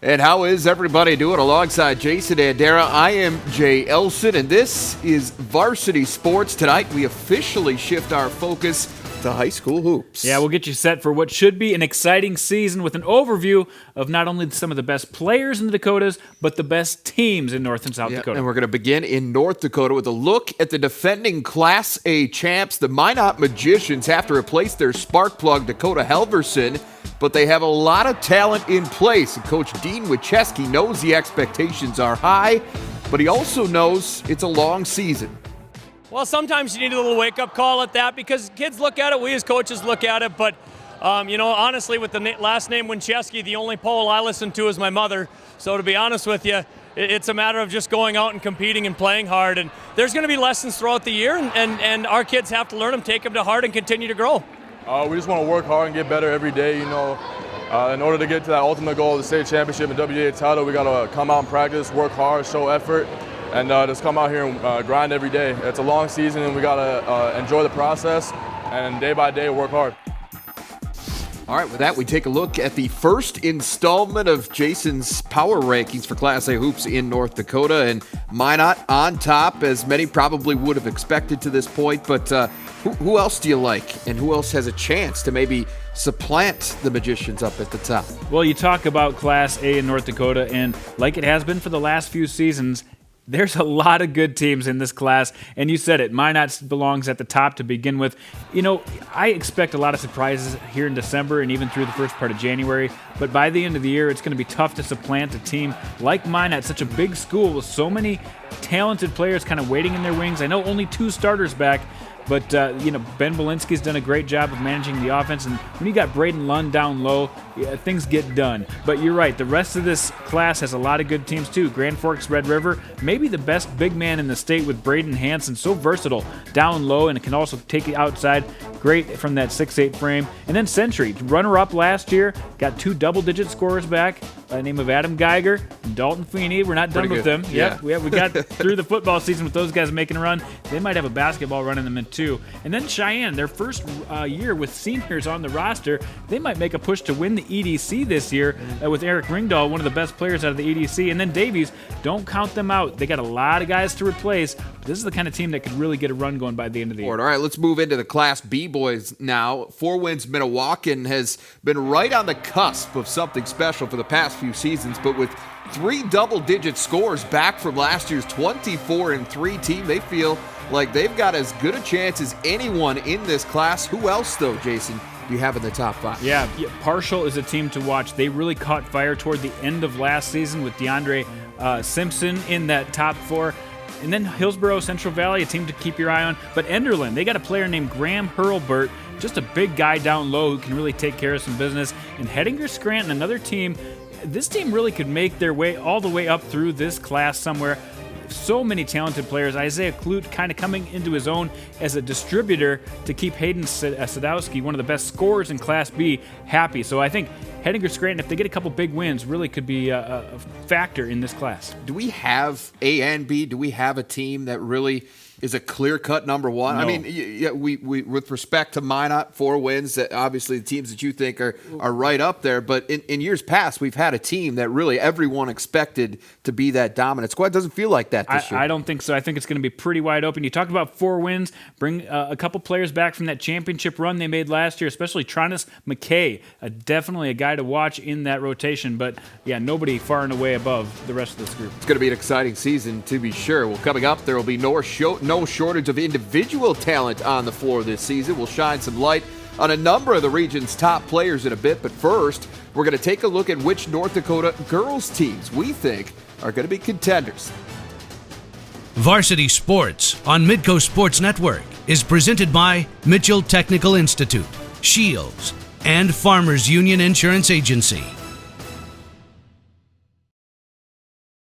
And how is everybody doing? Alongside Jason Andera, I am Jay Elson, and this is Varsity Sports. Tonight, we officially shift our focus to high school hoops. Yeah, we'll get you set for what should be an exciting season with an overview of not only some of the best players in the Dakotas, but the best teams in North and South Dakota. And we're going to begin in North Dakota with a look at the defending Class A champs. The Minot Magicians have to replace their spark plug, Dakota Halverson, but they have a lot of talent in place. And Coach Dean Wicheski knows the expectations are high, but he also knows it's a long season. Well, sometimes you need a little wake-up call at that because kids look at it, we as coaches look at it, but honestly, with the last name Winchesky, the only poll I listen to is my mother. So to be honest with you, it's a matter of just going out and competing and playing hard. And there's going to be lessons throughout the year, and our kids have to learn them, take them to heart, and continue to grow. We just want to work hard and get better every day. In order to get to that ultimate goal of the state championship and WA title, we got to come out and practice, work hard, show effort, and just come out here and grind every day. It's a long season, and we got to enjoy the process and day by day work hard. All right, with that, we take a look at the first installment of Jason's power rankings for Class A hoops in North Dakota, and Minot on top, as many probably would have expected to this point, but who else do you like, and who else has a chance to maybe supplant the Magicians up at the top? Well, you talk about Class A in North Dakota, and like it has been for the last few seasons, there's a lot of good teams in this class, and you said it, Minot belongs at the top to begin with. I expect a lot of surprises here in December and even through the first part of January, but by the end of the year, it's going to be tough to supplant a team like Minot, such a big school with so many talented players kind of waiting in their wings. I know only 2 starters back, but, Ben Belinsky's done a great job of managing the offense, and when you got Braden Lund down low, things get done. But you're right, the rest of this class has a lot of good teams too. Grand Forks, Red River, maybe the best big man in the state with Braden Hansen, so versatile down low and can also take it outside. Great from that 6'8 frame. And then Century, runner-up last year, got 2 double-digit scorers back by the name of Adam Geiger and Dalton Feeney. We're not done with them. Yeah. We got through the football season with those guys making a run. They might have a basketball run in them too. And then Cheyenne, their first year with seniors on the roster, they might make a push to win the EDC this year with Eric Ringdahl, one of the best players out of the EDC. And then Davies, don't count them out. They got a lot of guys to replace. But this is the kind of team that could really get a run going by the end of the year. All right, let's move into the Class B boys now. 4 Winds Minnewacan has been right on the cusp of something special for the past few seasons, but with 3 double-digit scores back from last year's 24-3 team, they feel like they've got as good a chance as anyone in this class. Who else, though, Jason, do you have in the top 5? Yeah, Partial is a team to watch. They really caught fire toward the end of last season with DeAndre Simpson in that top 4. And then Hillsborough, Central Valley, a team to keep your eye on. But Enderlin, they got a player named Graham Hurlbert, just a big guy down low who can really take care of some business. And Hettinger Scranton, another team. This team really could make their way all the way up through this class somewhere. So many talented players. Isaiah Klute kind of coming into his own as a distributor to keep Hayden Sadowski, one of the best scorers in Class B, happy. So I think Hettinger Scranton, if they get a couple big wins, really could be a factor in this class. Do we have A and B? Do we have a team that really is a clear-cut number 1? No. I mean, we with respect to Minot, 4 wins, that obviously the teams that you think are right up there. But in years past, we've had a team that really everyone expected to be that dominant squad. It doesn't feel like that this year. I don't think so. I think it's going to be pretty wide open. You talked about 4 wins. Bring a couple players back from that championship run they made last year, especially Tronis McKay, definitely a guy to watch in that rotation. But, yeah, nobody far and away above the rest of this group. It's going to be an exciting season, to be sure. Well, coming up, there will be no shortage of individual talent on the floor this season. We'll shine some light on a number of the region's top players in a bit, but first, we're going to take a look at which North Dakota girls teams we think are going to be contenders. Varsity Sports on Midco Sports Network is presented by Mitchell Technical Institute, Shields, and Farmers Union Insurance Agency.